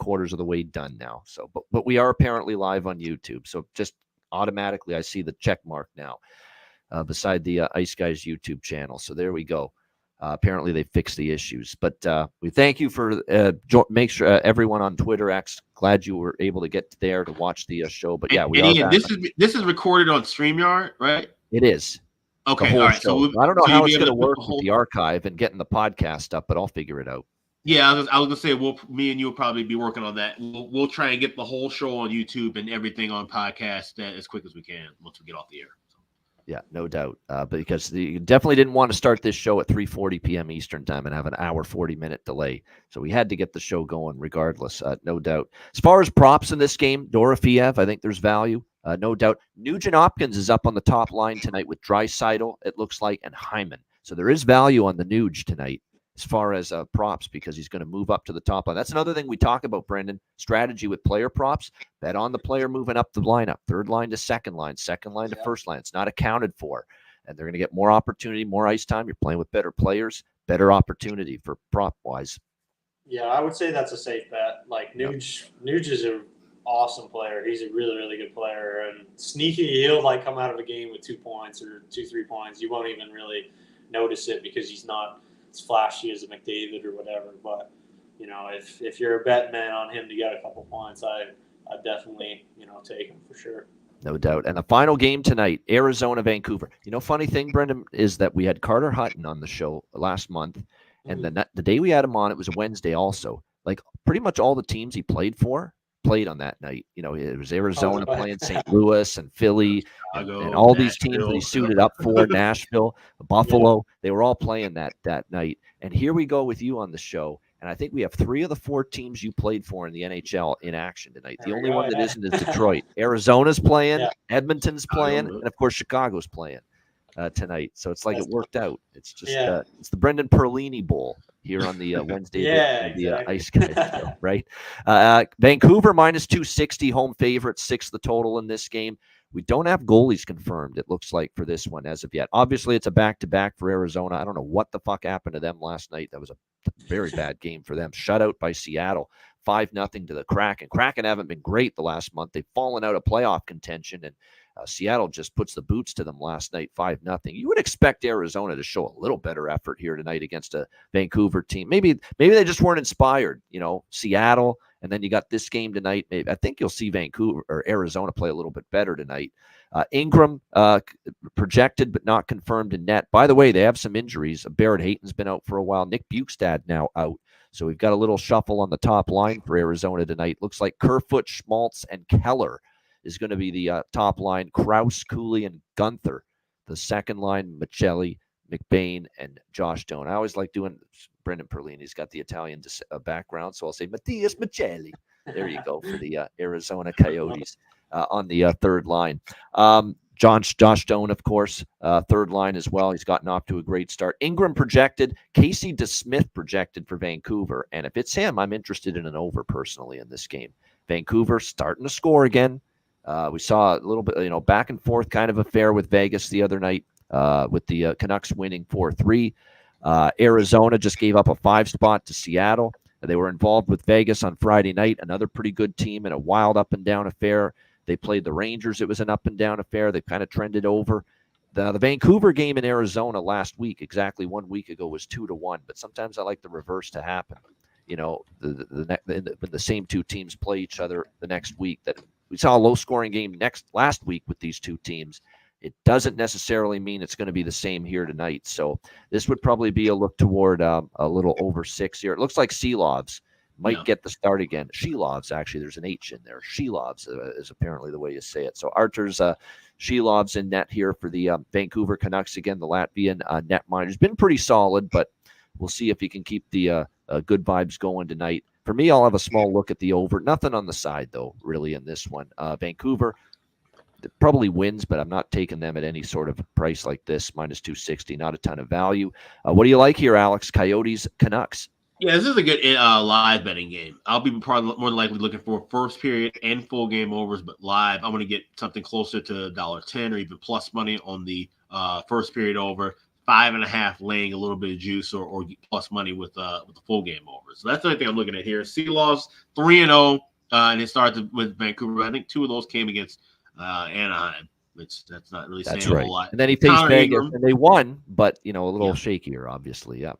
3/4 of the way done now. So, but we are apparently live on YouTube. So just automatically, I see the check mark now beside the Ice Guys YouTube channel. So there we go. Apparently, they fixed the issues. But we thank you for make sure everyone on Twitter X. Glad you were able to get there to watch the show. But yeah, we are. Ian, this is recorded on StreamYard, right? It is. Okay, the whole all right. show. So I don't know how it's going to to work with the archive and getting the podcast up, but I'll figure it out. Yeah, I was gonna say, me and you will probably be working on that. We'll try and get the whole show on YouTube and everything on podcast as quick as we can once we get off the air. Yeah, no doubt. Because you definitely didn't want to start this show at 3:40 p.m. Eastern time and have an hour 40-minute delay. So we had to get the show going regardless, no doubt. As far as props in this game, Dorofeev, I think there's value, no doubt. Nugent Hopkins is up on the top line tonight with Draisaitl, it looks like, and Hyman. So there is value on the Nuge tonight as far as props because he's going to move up to the top line. That's another thing we talk about, Brendan, strategy with player props. Bet on the player moving up the lineup, third line to second line to first line. It's not accounted for. And they're going to get more opportunity, more ice time. You're playing with better players, better opportunity for prop-wise. Yeah, I would say that's a safe bet. Like, Nuge is an awesome player. He's a really, really good player. And sneaky, he'll, like, come out of a game with 2 points or 2-3 points. You won't even really notice it because he's not as flashy as a McDavid or whatever. But, you know, if you're a bet man on him to get a couple points, I'd definitely, take him for sure. No doubt. And the final game tonight, Arizona-Vancouver. Funny thing, Brendan, is that we had Carter Hutton on the show last month, and the day we had him on, it was a Wednesday also. Like, pretty much all the teams he played for played on that night. It was Arizona playing St. Louis and Philly and all these teams that he suited up for, Nashville, Buffalo. They were all playing that night. And here we go with you on the show. And I think we have 3 of the 4 teams you played for in the NHL in action tonight. The only one that isn't is Detroit. Arizona's playing, Edmonton's playing, and, of course, Chicago's playing tonight. So it's like it worked out. It's just it's the Brendan Perlini Bowl here on the Wednesday the Ice Guys show, right? Vancouver minus 260, home favorite, 6 the total in this game. We don't have goalies confirmed, it looks like, for this one as of yet. Obviously, it's a back-to-back for Arizona. I don't know what the fuck happened to them last night. That was a very bad game for them. Shutout by Seattle, 5-0 to the Kraken. Kraken haven't been great the last month. They've fallen out of playoff contention, and Seattle just puts the boots to them last night, 5-0. You would expect Arizona to show a little better effort here tonight against a Vancouver team. Maybe they just weren't inspired. Seattle, and then you got this game tonight. Maybe I think you'll see Vancouver or Arizona play a little bit better tonight. Ingram projected but not confirmed in net. By the way, they have some injuries. Barrett Hayton's been out for a while. Nick Bukestad now out. So we've got a little shuffle on the top line for Arizona tonight. Looks like Kerfoot, Schmaltz, and Keller is going to be the top line. Krause, Cooley, and Gunther. The second line, Michelli, McBain, and Josh Doan. I always like doing Brendan Perlini's got the Italian background, so I'll say Mattias Michelli. There you go for the Arizona Coyotes on the third line. Josh Doan, of course, third line as well. He's gotten off to a great start. Ingram projected. Casey DeSmith projected for Vancouver. And if it's him, I'm interested in an over personally in this game. Vancouver starting to score again. We saw a little bit, back and forth kind of affair with Vegas the other night with the Canucks winning 4-3. Arizona just gave up a 5 spot to Seattle. They were involved with Vegas on Friday night, another pretty good team in a wild up and down affair. They played the Rangers. It was an up and down affair. They kind of trended over. The Vancouver game in Arizona last week, exactly 1 week ago, was 2-1. But sometimes I like the reverse to happen. The same 2 teams play each other the next week. That we saw a low-scoring game last week with these 2 teams. It doesn't necessarily mean it's going to be the same here tonight. So this would probably be a look toward a little over 6 here. It looks like Seelovs might get the start again. Shelovs, actually, there's an H in there. Shelovs is apparently the way you say it. So Artur's Shelovs in net here for the Vancouver Canucks. Again, the Latvian netminder has been pretty solid, but we'll see if he can keep the good vibes going tonight. For me, I'll have a small look at the over. Nothing on the side, though, really, in this one. Vancouver probably wins, but I'm not taking them at any sort of price like this, minus 260, not a ton of value. What do you like here, Alex? Coyotes, Canucks. Yeah, this is a good live betting game. I'll be probably more than likely looking for first period and full game overs, but live, I'm going to get something closer to $1.10 or even plus money on the first period over. 5.5 laying a little bit of juice or plus money with the full game over. So that's the only thing I'm looking at here. Seahawks 3-0, and it started with Vancouver. I think 2 of those came against Anaheim, which that's not really saying a whole lot. And then he faced Connor Vegas, Ingram, and they won, but a little shakier, obviously. Yeah.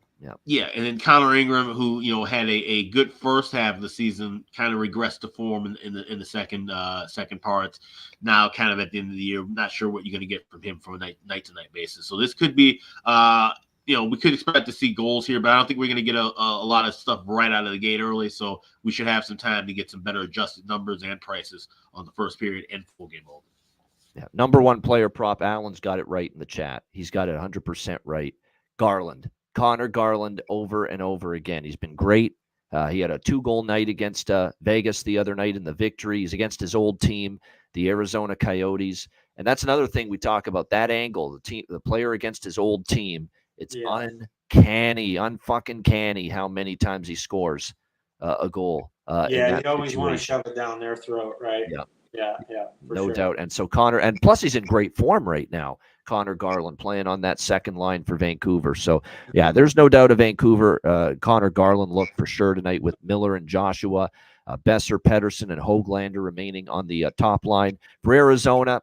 Yeah, and then Connor Ingram, who had a good first half of the season, kind of regressed to form in the second part. Now, kind of at the end of the year, not sure what you're going to get from him from a night to night basis. So this could be, we could expect to see goals here, but I don't think we're going to get a lot of stuff right out of the gate early. So we should have some time to get some better adjusted numbers and prices on the first period and full game over. Yeah, number one player prop. Alan's got it right in the chat. He's got it 100% right. Connor Garland over and over again. He's been great. He had a 2-goal night against Vegas the other night in the victory. He's against his old team, the Arizona Coyotes. And that's another thing we talk about, that angle, the player against his old team. It's uncanny, unfucking canny how many times he scores a goal. You always want to shove it down their throat, right? Yeah. No doubt. And so Connor, and plus he's in great form right now. Connor Garland playing on that second line for Vancouver. So, there's no doubt of Vancouver. Connor Garland look for sure tonight with Miller and Joshua, Besser, Pedersen, and Höglander remaining on the top line. For Arizona,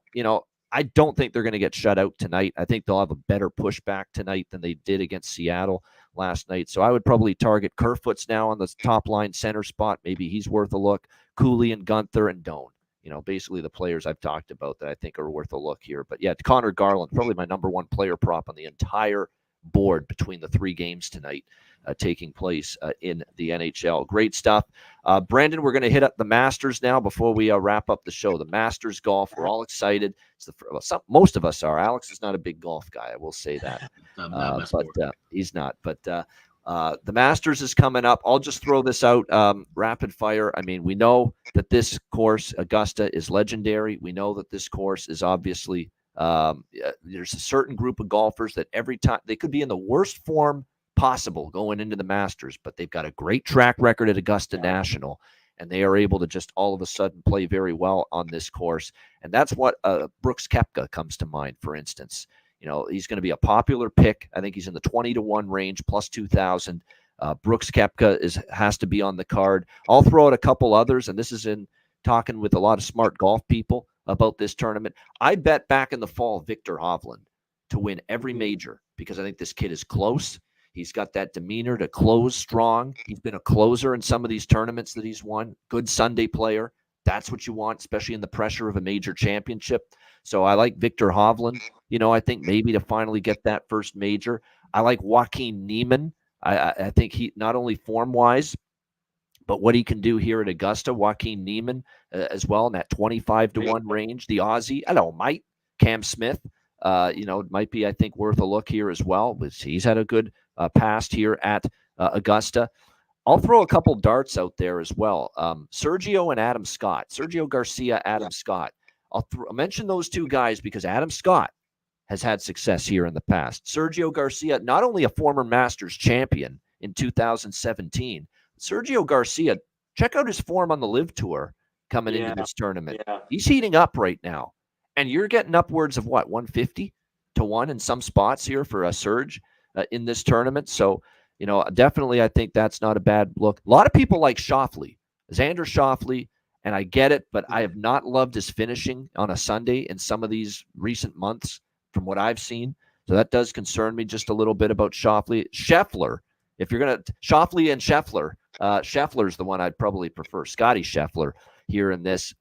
I don't think they're going to get shut out tonight. I think they'll have a better pushback tonight than they did against Seattle last night. So I would probably target Kerfoot's now on the top line center spot. Maybe he's worth a look. Cooley and Gunther and Doan. Basically the players I've talked about that I think are worth a look here. But Connor Garland, probably my number one player prop on the entire board between the 3 games tonight taking place in the NHL. Great stuff. Brandon, we're going to hit up the Masters now before we wrap up the show. The Masters golf, we're all excited. Most of us are. Alex is not a big golf guy, I will say that. But he's not. But the Masters is coming up. I'll just throw this out rapid fire. I mean, we know that this course, Augusta, is legendary. We know that this course is obviously there's a certain group of golfers that every time they could be in the worst form possible going into the Masters, but they've got a great track record at Augusta National, and they are able to just all of a sudden play very well on this course. And that's what Brooks Koepka comes to mind, for instance. He's going to be a popular pick. I think he's in the 20-1 range, plus 2,000. Brooks Koepka has to be on the card. I'll throw out a couple others, and this is in talking with a lot of smart golf people about this tournament. I bet back in the fall Victor Hovland to win every major because I think this kid is close. He's got that demeanor to close strong. He's been a closer in some of these tournaments that he's won. Good Sunday player. That's what you want, especially in the pressure of a major championship. So I like Victor Hovland. I think maybe to finally get that first major. I like Joaquin Niemann. I think he not only form-wise, but what he can do here at Augusta. Joaquin Niemann as well in that 25-1 range. The Aussie. Hello, Mike. Cam Smith. Might be, I think, worth a look here as well. He's had a good past here at Augusta. I'll throw a couple darts out there as well. Sergio and Adam Scott. Sergio Garcia, Adam Scott. I'll mention those two guys because Adam Scott has had success here in the past. Sergio Garcia, not only a former Masters champion in 2017, Sergio Garcia, check out his form on the Live Tour coming into this tournament. He's heating up right now. And you're getting upwards of 150 to 1 in some spots here for a Serge in this tournament. So, definitely I think that's not a bad look. A lot of people like Schauffele, Xander Schauffele, and I get it, but I have not loved his finishing on a Sunday in some of these recent months from what I've seen. So that does concern me just a little bit about Schauffele. Scheffler, if you're going to, Schauffele and Scheffler, Scheffler's the one I'd probably prefer. Scotty Scheffler here in this.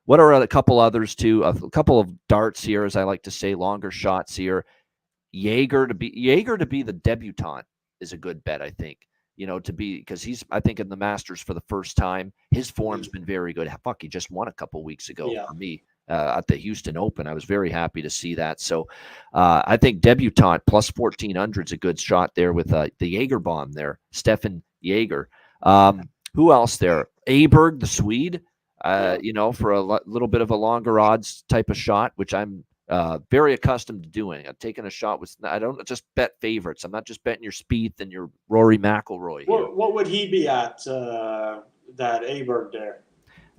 What are a couple others too? A couple of darts here, as I like to say, longer shots here. Jaeger to be the debutant is a good bet, I think. Because he's, I think, in the Masters for the first time. His form's been very good. Fuck, he just won a couple weeks ago for me at the Houston Open. I was very happy to see that. So I think debutant plus 1,400 is a good shot there with the Jaeger bomb there. Stefan Jaeger. Who else there? Aberg, the Swede. For a little bit of a longer odds type of shot, which I'm very accustomed to doing. I'm taking a shot with, I don't just bet favorites. I'm not just betting your Spieth and your Rory McIlroy. What would he be at that Aberg there?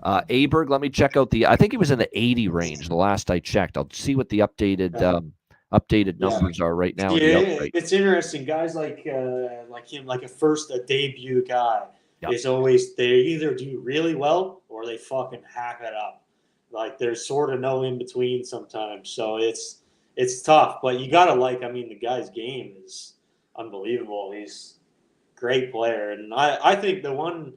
Aberg, let me check out I think he was in the 80 range the last I checked. I'll see what the updated updated numbers are right now. Yeah, it's interesting. Guys like him, like a debut guy, is always they either do really well or they fucking hack it up. Like there's sort of no in between sometimes. So it's tough, but you gotta the guy's game is unbelievable. He's a great player, and I think the one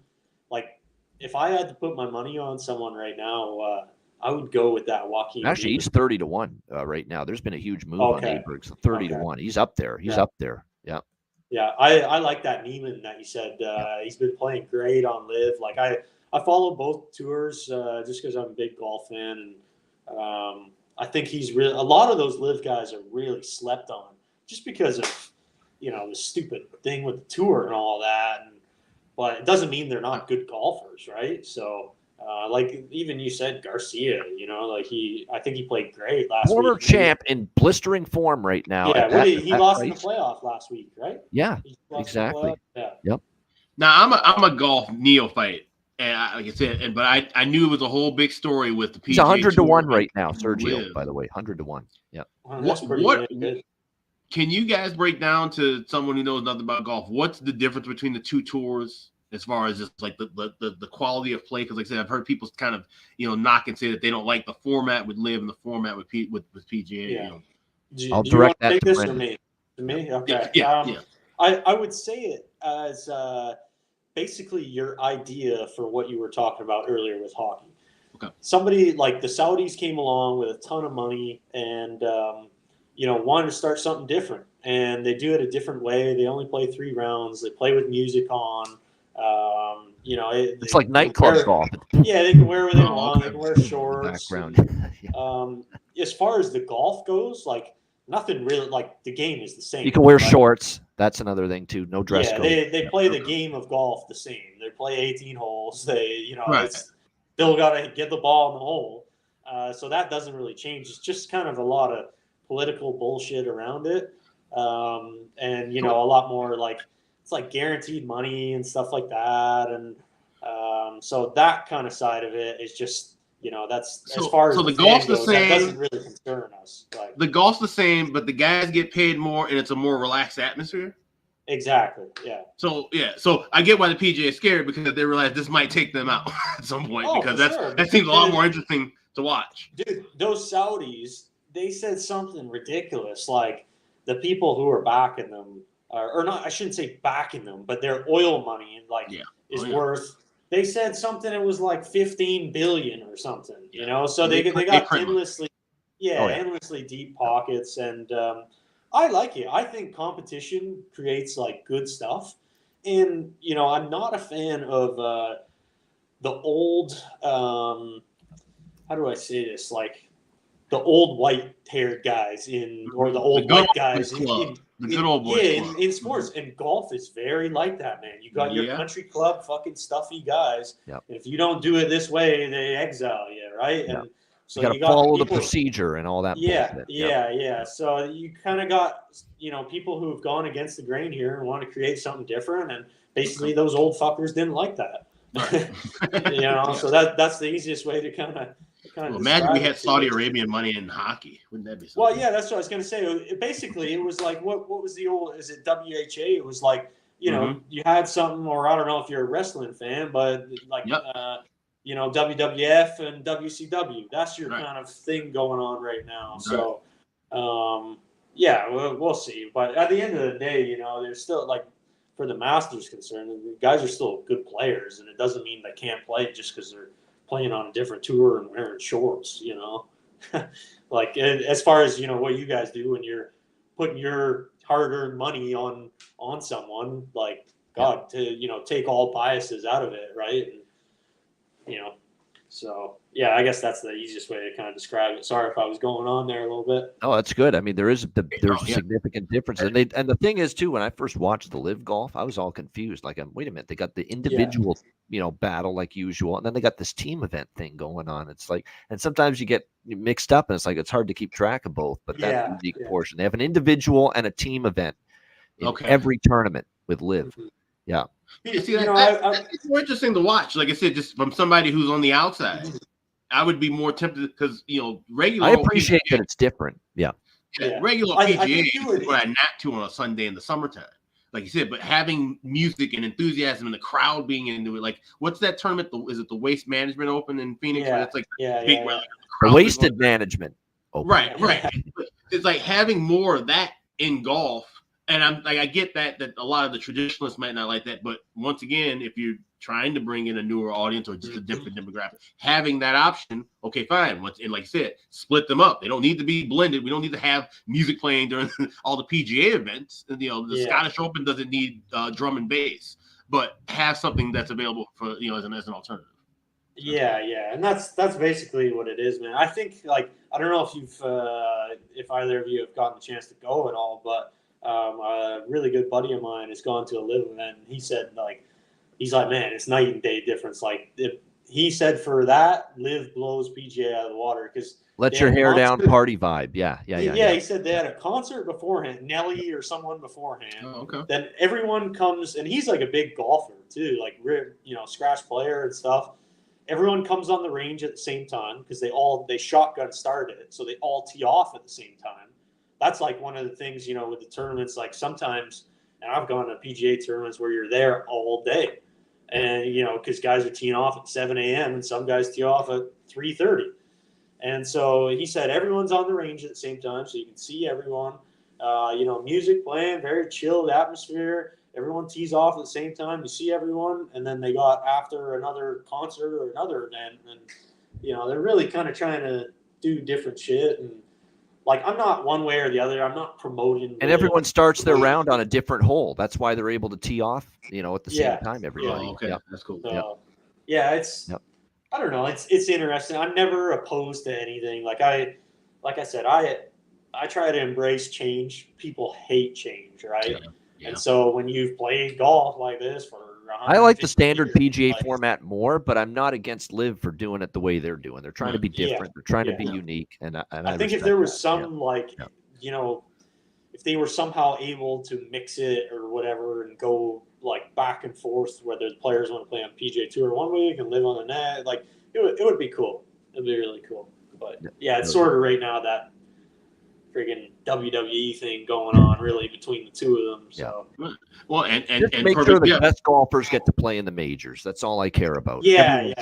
if I had to put my money on someone right now, I would go with that Joaquin. Actually, he's 30-1 right now. There's been a huge move on Aberg, so 30-1. He's up there. He's up there. Yeah. Yeah, I like that Neiman that you said. He's been playing great on Live. Like I follow both tours just because I'm a big golf fan, and I think he's really. A lot of those Live guys are really slept on just because of the stupid thing with the tour and all that. But it doesn't mean they're not good golfers, right? So, even you said Garcia, I think he played great last week. Former champ in blistering form right now. Yeah, he lost in the playoff last week, right? Yeah, exactly. Yeah. Yep. Now I'm a golf neophyte, and like I said, but I knew it was a whole big story with the PGA. He's 100-1 right now, Sergio. By the way, 100-1. Yeah. What? Can you guys break down to someone who knows nothing about golf? What's the difference between the two tours as far as just like the quality of play? Because like I said, I've heard people kind of knock and say that they don't like the format with Live and the format with PGA. Yeah. I'll direct that take to this Brendan. To me, okay. Yeah. I would say it as basically your idea for what you were talking about earlier with hockey. Okay. Somebody like the Saudis came along with a ton of money and wanted to start something different, and they do it a different way. They only play 3 rounds. They play with music on. It's like nightclub golf. Yeah, they can wear what they want. They can wear shorts. Background. As far as the golf goes, nothing really. The game is the same. You can wear shorts. That's another thing too. No dress code. They play the game of golf the same. They play 18 holes. They it's still got to get the ball in the hole. So that doesn't really change. It's just kind of a lot of political bullshit around it, and a lot more it's like guaranteed money and stuff like that, and so that kind of side of it is just that's as far as the golf's the same. That doesn't really concern us. The golf's the same, but the guys get paid more, and it's a more relaxed atmosphere. Exactly. Yeah. So I get why the PGA is scared because they realize this might take them out at some point because that seems a lot more interesting to watch. Dude, those Saudis. They said something ridiculous, like the people who are backing them, or not. I shouldn't say backing them, but their oil money is worth. They said something. It was like 15 billion or something. So they got endlessly, endlessly deep pockets, and I like it. I think competition creates good stuff, and I'm not a fan of the old. How do I say this? The old white-haired guys or the old white guys the good old boys club. In sports. And golf is very like that, man. You got your country club fucking stuffy guys. Yep. And if you don't do it this way, they exile you, right? Yep. And so you got to follow the procedure and all that. Yeah. So you kind of got people who have gone against the grain here and want to create something different, and basically those old fuckers didn't like that. Right. So that's the easiest way to kind of. Imagine we had Saudi Arabian money in hockey. Wouldn't that be something? Well, yeah, that's what I was going to say. Basically, it was what was the old, is it WHA? It was you had something, or I don't know if you're a wrestling fan, but WWF and WCW. That's your kind of thing going on right now. So, we'll see. But at the end of the day, there's still, for the Masters concerned, the guys are still good players, and it doesn't mean they can't play just because they're playing on a different tour and wearing shorts, as far as what you guys do when you're putting your hard-earned money on someone, to take all biases out of it, right? And, so I guess that's the easiest way to kind of describe it. Sorry if I was going on there a little bit. Oh, that's good. I mean, there's a significant difference, and the thing is too, when I first watched the Live golf, I was all confused. Wait a minute, they got the individual, battle like usual, and then they got this team event thing going on. It's and sometimes you get mixed up, and it's hard to keep track of both. But that's the unique portion. They have an individual and a team event in every tournament with Live. Mm-hmm. Yeah. See, it's more interesting to watch. Like I said, just from somebody who's on the outside, I would be more tempted because regular. I appreciate that it's different. Yeah. Regular I PGA think you would- is what I nap to on a Sunday in the summertime. Like you said, but having music and enthusiasm and the crowd being into it, like what's that tournament? Is it the Waste Management Open in Phoenix? Yeah, That's like yeah, big yeah, where, yeah. like, The crowd is wasted going- management. Open. Right. But it's like having more of that in golf. And I'm like, I get that a lot of the traditionalists might not like that, but once again, if you're trying to bring in a newer audience or just a different demographic, having that option, okay, fine. And like I said, split them up. They don't need to be blended. We don't need to have music playing during all the PGA events. You know, the Scottish Open doesn't need drum and bass, but have something that's available for as an alternative. Yeah, and that's basically what it is, man. I think I don't know if either of you have gotten a chance to go at all, but a really good buddy of mine has gone to a live event, and he said he's like, man, it's night and day difference. Like he said, for that, live blows PGA out of the water because let your hair down, party vibe. Yeah. He said they had a concert beforehand, Nelly or someone beforehand. Oh, okay. Then everyone comes, and he's like a big golfer too, like scratch player and stuff. Everyone comes on the range at the same time because they shotgun started it, so they all tee off at the same time. That's like one of the things, with the tournaments, like sometimes, and I've gone to PGA tournaments where you're there all day. And, because guys are teeing off at 7 a.m. and some guys tee off at 3:30. And so he said everyone's on the range at the same time so you can see everyone. Music playing, very chilled atmosphere. Everyone tees off at the same time. You see everyone. And then they got after another concert or another event. And, they're really kind of trying to do different shit. And, I'm not one way or the other. I'm not promoting. And everyone starts their round on a different hole. That's why they're able to tee off, at the same time. Everybody. Oh, okay, yep. That's cool. So, it's. Yep. I don't know. It's interesting. I'm never opposed to anything. Like I said, I try to embrace change. People hate change, right? Yeah. And so when you've played golf like this for, I like the standard PGA format more, but I'm not against Live for doing it the way they're doing. They're trying to be different. They're trying to be unique. And I think if there was some if they were somehow able to mix it or whatever and go back and forth, whether the players want to play on PGA Tour 1 week and live on the net, it would be cool. It'd be really cool. But it's sort of right now that friggin' WWE thing going on really between the two of them. So well, and make sure the best golfers get to play in the majors. That's all I care about. They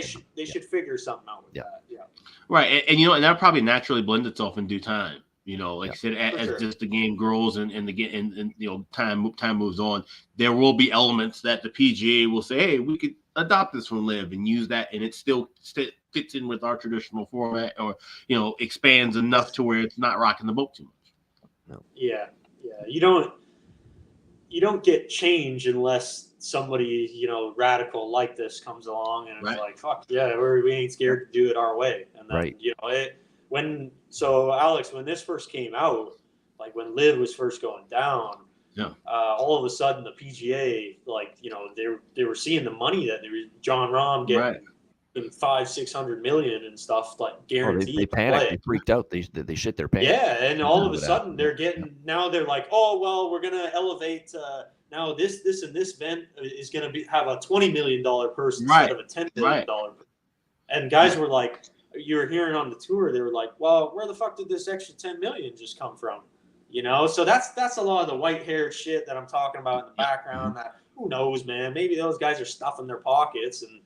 should figure something out with that. Yeah. Right, and and that probably naturally blend itself in due time. Like I said, as just the game grows and time moves on, there will be elements that the PGA will say, hey, we could adopt this from Live and use that, and it still fits in with our traditional format, or expands enough to where it's not rocking the boat too much. No. Yeah. You don't get change unless somebody radical like this comes along and it's like, fuck yeah, we ain't scared to do it our way. And then Alex, when this first came out, when Liv was first going down, all of a sudden the PGA, they were seeing the money that John Rahm getting $500-600 million and stuff guaranteed. They panicked. They freaked out. They shit their pants. Yeah, and all of a sudden they're getting now. They're like, oh well, we're gonna elevate. Now this and this event is gonna have a $20 million purse instead of a $10 million. And guys were like, you were hearing on the tour, they were like, well, where the fuck did this extra $10 million just come from? So that's a lot of the white-haired shit that I'm talking about in the background. That who knows, man? Maybe those guys are stuffing their pockets and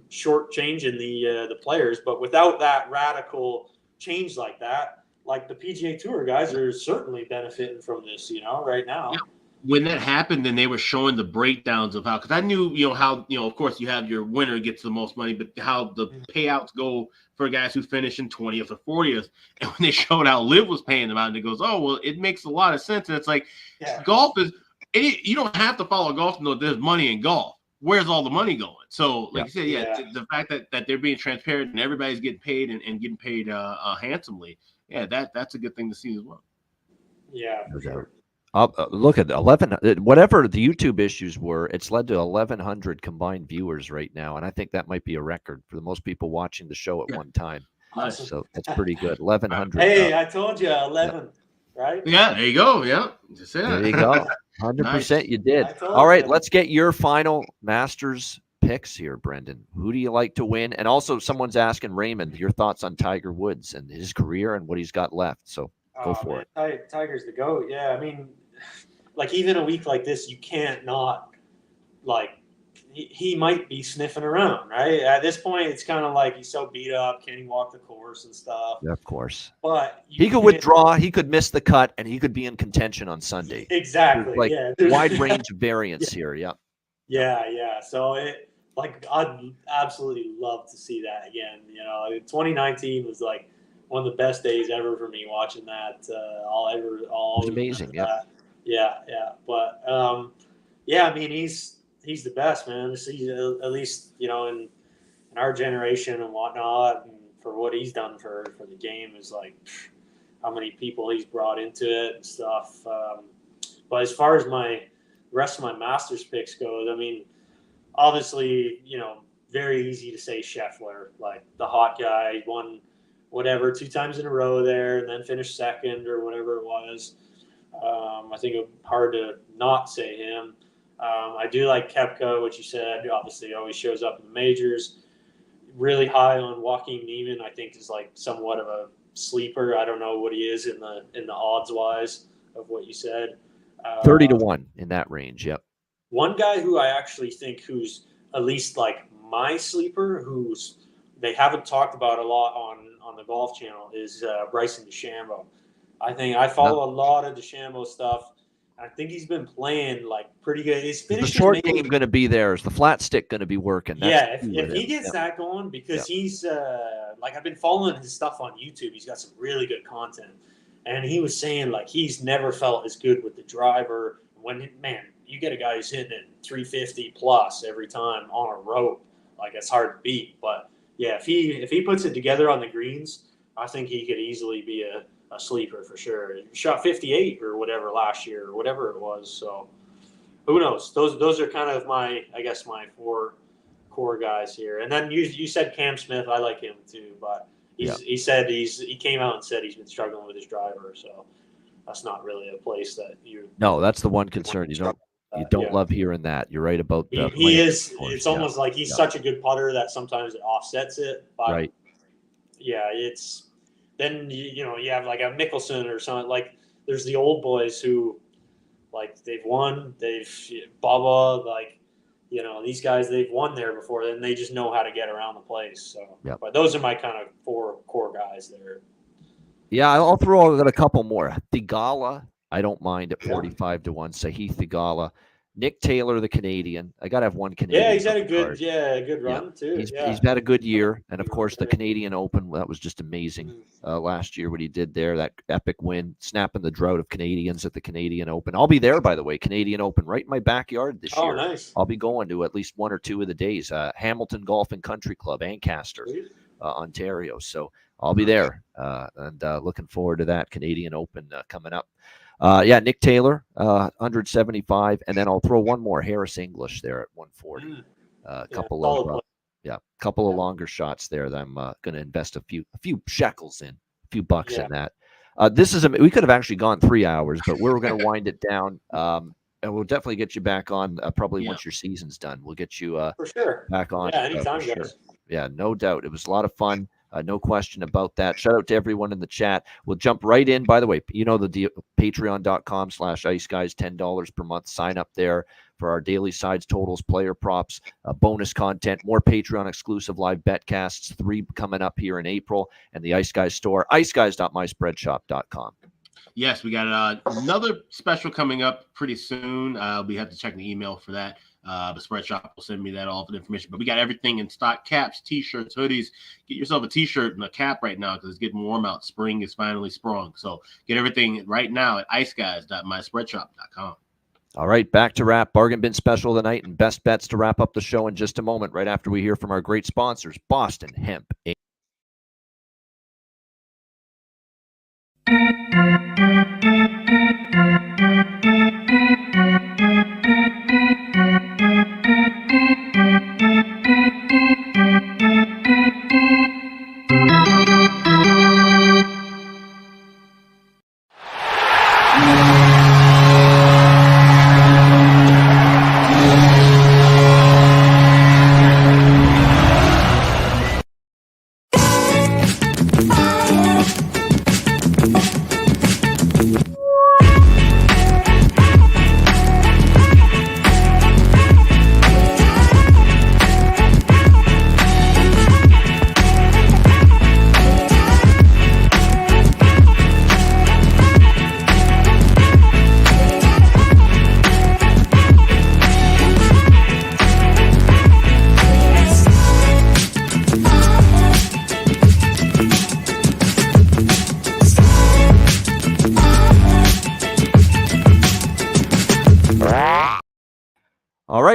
shortchanging the players. But without that radical change like that, the PGA Tour guys are certainly benefiting from this, right now. Yeah. When that happened, then they were showing the breakdowns of how, because I knew, how, of course you have your winner gets the most money, but how the payouts go for guys who finish in 20th or 40th. And when they showed how Liv was paying them out, and it goes, oh, well, it makes a lot of sense. And it's like, golf is, you don't have to follow golf to know there's money in golf. Where's all the money going? So, like you said, the fact that they're being transparent and everybody's getting paid and getting paid handsomely, that's a good thing to see as well. Yeah, for sure. Look at 11. Whatever the YouTube issues were, it's led to 1,100 combined viewers right now, and I think that might be a record for the most people watching the show at one time. Awesome. So that's pretty good. 1,100. Hey, I told you 11, right? Yeah, there you go. Yeah, just there you go. 100%, you did. All right, let's get your final Masters picks here, Brendan. Who do you like to win? And also, someone's asking Raymond your thoughts on Tiger Woods and his career and what he's got left. So go for it. Tiger's the GOAT. Yeah, I mean, like even a week like this, you can't not like he might be sniffing around, right? At this point, it's kind of like he's so beat up, can he walk the course and stuff? Yeah, of course. But he could withdraw, he could miss the cut, and he could be in contention on Sunday. Exactly. Like yeah. wide range of variance here. Yeah. Yeah. So I'd absolutely love to see that again. 2019 was like one of the best days ever for me watching that. It was amazing. Yeah. Yeah. But I mean, he's the best, man. He's, at least in our generation and whatnot, and for what he's done for the game is like how many people he's brought into it and stuff. But as far as my rest of my Masters picks goes, I mean, obviously, very easy to say Scheffler, like the hot guy, won whatever 2 times in a row there, and then finished second or whatever it was. I think it's hard to not say him. I do like Koepka, which you said, obviously always shows up in the majors. Really high on Joaquin Niemann, I think is like somewhat of a sleeper. I don't know what he is in the odds wise of what you said. 30-1 in that range. Yep. One guy who I actually think who's at least like my sleeper, who's they haven't talked about a lot on the Golf Channel, is Bryson DeChambeau. I think I follow a lot of DeChambeau stuff. I think he's been playing like pretty good. His finish the short game going to be there. Is the flat stick going to be working? That's if he gets that going, because he's like I've been following his stuff on YouTube. He's got some really good content, and he was saying like he's never felt as good with the driver. You get a guy who's hitting it 350 plus every time on a rope, like it's hard to beat. But yeah, if he puts it together on the greens, I think he could easily be a sleeper for sure. He shot 58 or whatever last year or whatever it was. So who knows? Those are kind of my 4 core guys here. And then you said Cam Smith. I like him too, but he came out and said he's been struggling with his driver. So that's not really a place that you. No, that's the one concern. You don't love hearing that. You're right about that. He is. It's almost like he's such a good putter that sometimes it offsets it. But right. Yeah, it's. Then you have like a Mickelson or something. Like there's the old boys who, like they've won. Bubba, like these guys they've won there before. Then they just know how to get around the place. So, But those are my kind of 4 core guys there. Yeah, I'll throw out a couple more. Theegala, I don't mind at 45-1. Sahith Theegala. Nick Taylor, the Canadian. I got to have one Canadian. Yeah, he's had a good run too. He's had a good year. And, of course, the Canadian Open, that was just amazing last year what he did there, that epic win, snapping the drought of Canadians at the Canadian Open. I'll be there, by the way, Canadian Open, right in my backyard this year. Oh, nice. I'll be going to at least 1 or 2 of the days. Hamilton Golf and Country Club, Ancaster, Ontario. So I'll be there and looking forward to that Canadian Open coming up. Nick Taylor, 175, and then I'll throw one more, Harris English there at 140. Couple of longer shots there that I'm going to invest a few shekels in, a few bucks in that. We could have actually gone 3 hours, but we're going to wind it down. And we'll definitely get you back on probably once your season's done. We'll get you for sure back on. Yeah, anytime, sure. guys. Yeah, no doubt. It was a lot of fun. No question about that. Shout out to everyone in the chat. We'll jump right in. By the way, the deal, patreon.com/iceguys, $10 per month. Sign up there for our daily sides, totals, player props, bonus content, more Patreon exclusive live betcasts, 3 coming up here in April, and the Ice Guys store, iceguys.myspreadshop.com. Yes, we got another special coming up pretty soon. We have to check the email for that. The spread shop will send me that all the information. But we got everything in stock: caps, t-shirts, hoodies. Get yourself a t-shirt and a cap right now because it's getting warm out. Spring is finally sprung. So get everything right now at iceguys.myspreadshop.com. All right, back to wrap. Bargain bin special tonight and best bets to wrap up the show in just a moment, right after we hear from our great sponsors, Boston Hemp.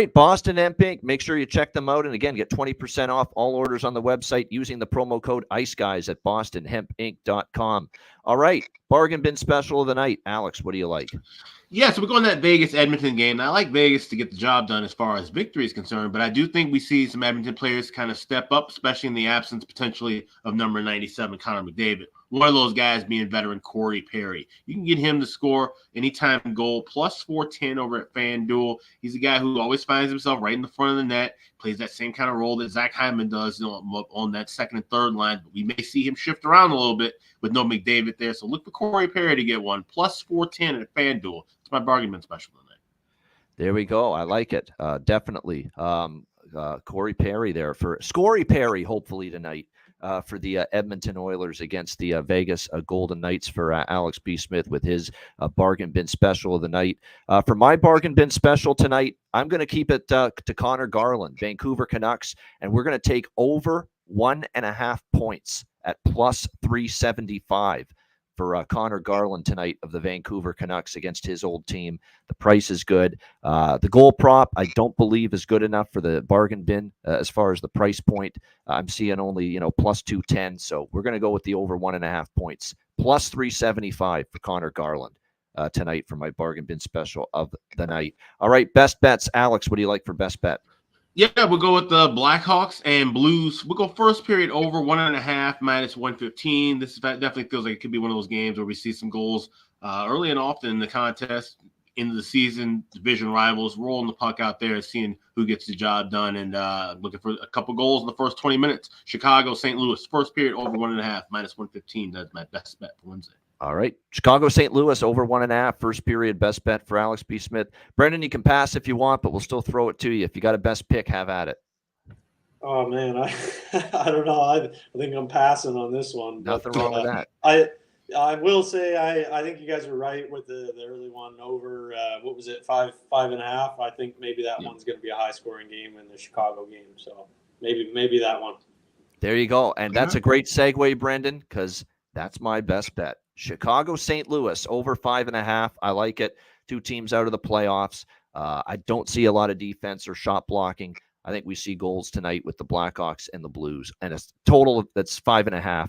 right, Boston Hemp Inc. Make sure you check them out. And again, get 20% off all orders on the website using the promo code ICEGUYS at bostonhempinc.com. All right, bargain bin special of the night. Alex, what do you like? Yeah, so we're going to that Vegas-Edmonton game. Now, I like Vegas to get the job done as far as victory is concerned, but I do think we see some Edmonton players kind of step up, especially in the absence potentially of number 97, Connor McDavid. One of those guys being veteran Corey Perry. You can get him to score anytime goal, plus 410 over at FanDuel. He's a guy who always finds himself right in the front of the net, plays that same kind of role that Zach Hyman does on that second and third line. But we may see him shift around a little bit with no McDavid there. So look for Corey Perry to get one, plus 410 at FanDuel. It's my bargain bin special tonight. There we go. I like it. Definitely. Corey Perry there for Scory Perry, hopefully tonight. For the Edmonton Oilers against the Vegas Golden Knights for Alex B. Smith with his bargain bin special of the night. For my bargain bin special tonight, I'm going to keep it to Connor Garland, Vancouver Canucks, and we're going to take over 1.5 points at plus 375 for Connor Garland tonight of the Vancouver Canucks against his old team. The price is good. The goal prop, I don't believe is good enough for the bargain bin as far as the price point. I'm seeing only, plus 210. So we're going to go with the over 1.5 points, plus 375 for Connor Garland tonight for my bargain bin special of the night. All right, best bets. Alex, what do you like for best bet? Yeah, we'll go with the Blackhawks and Blues. We'll go first period over 1.5 minus 115. This definitely feels like it could be one of those games where we see some goals early and often in the contest, into the season, division rivals, rolling the puck out there and seeing who gets the job done, and looking for a couple goals in the first 20 minutes. Chicago, St. Louis, first period over 1.5 minus 115. That's my best bet for Wednesday. All right. Chicago, St. Louis, over 1.5. First period, best bet for Alex B. Smith. Brendan, you can pass if you want, but we'll still throw it to you. If you got a best pick, have at it. Oh, man. I don't know. I think I'm passing on this one. Nothing wrong with that. I will say I think you guys were right with the early one over, what was it, 5.5. I think maybe that one's going to be a high-scoring game in the Chicago game. So maybe that one. There you go. And that's a great segue, Brendan, because that's my best bet. Chicago, St. Louis, over 5.5. I like it. Two teams out of the playoffs. I don't see a lot of defense or shot blocking. I think we see goals tonight with the Blackhawks and the Blues. And a total that's 5.5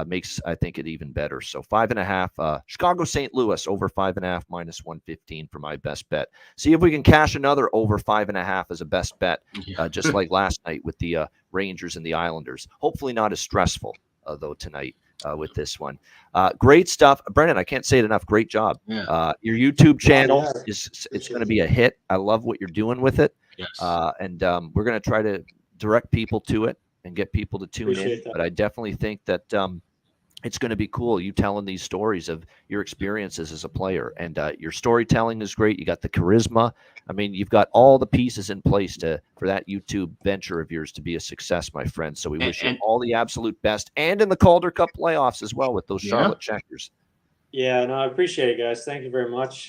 makes, I think, it even better. So 5.5. Chicago, St. Louis, over 5.5 minus 115 for my best bet. See if we can cash another over 5.5 as a best bet, just like last night with the Rangers and the Islanders. Hopefully not as stressful, though, tonight. With this one. Great stuff. Brendan, I can't say it enough. Great job. Yeah. Your YouTube channel it's going to be a hit. I love what you're doing with it. Yes. And we're going to try to direct people to it and get people to tune in. But I definitely think that it's going to be cool, you telling these stories of your experiences as a player. And your storytelling is great. You got the charisma. I mean, you've got all the pieces in place for that YouTube venture of yours to be a success, my friend. So we wish you all the absolute best, and in the Calder Cup playoffs as well with those Charlotte Checkers. Yeah, no, I appreciate it, guys. Thank you very much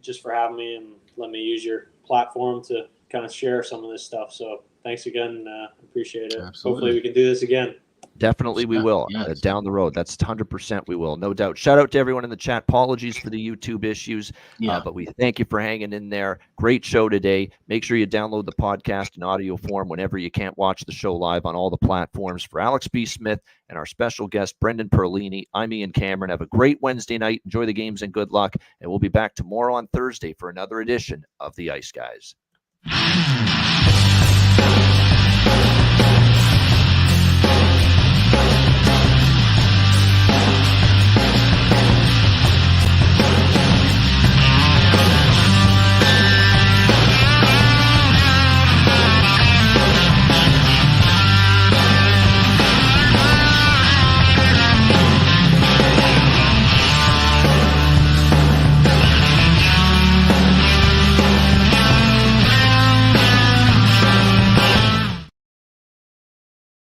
just for having me and letting me use your platform to kind of share some of this stuff. So thanks again. Appreciate it. Absolutely. Hopefully we can do this again. Definitely we will. Yes. Down the road. That's 100% we will. No doubt. Shout out to everyone in the chat. Apologies for the YouTube issues, but we thank you for hanging in there. Great show today. Make sure you download the podcast in audio form whenever you can't watch the show live on all the platforms. For Alex B. Smith and our special guest, Brendan Perlini, I'm Ian Cameron. Have a great Wednesday night. Enjoy the games and good luck. And we'll be back tomorrow on Thursday for another edition of the Ice Guys.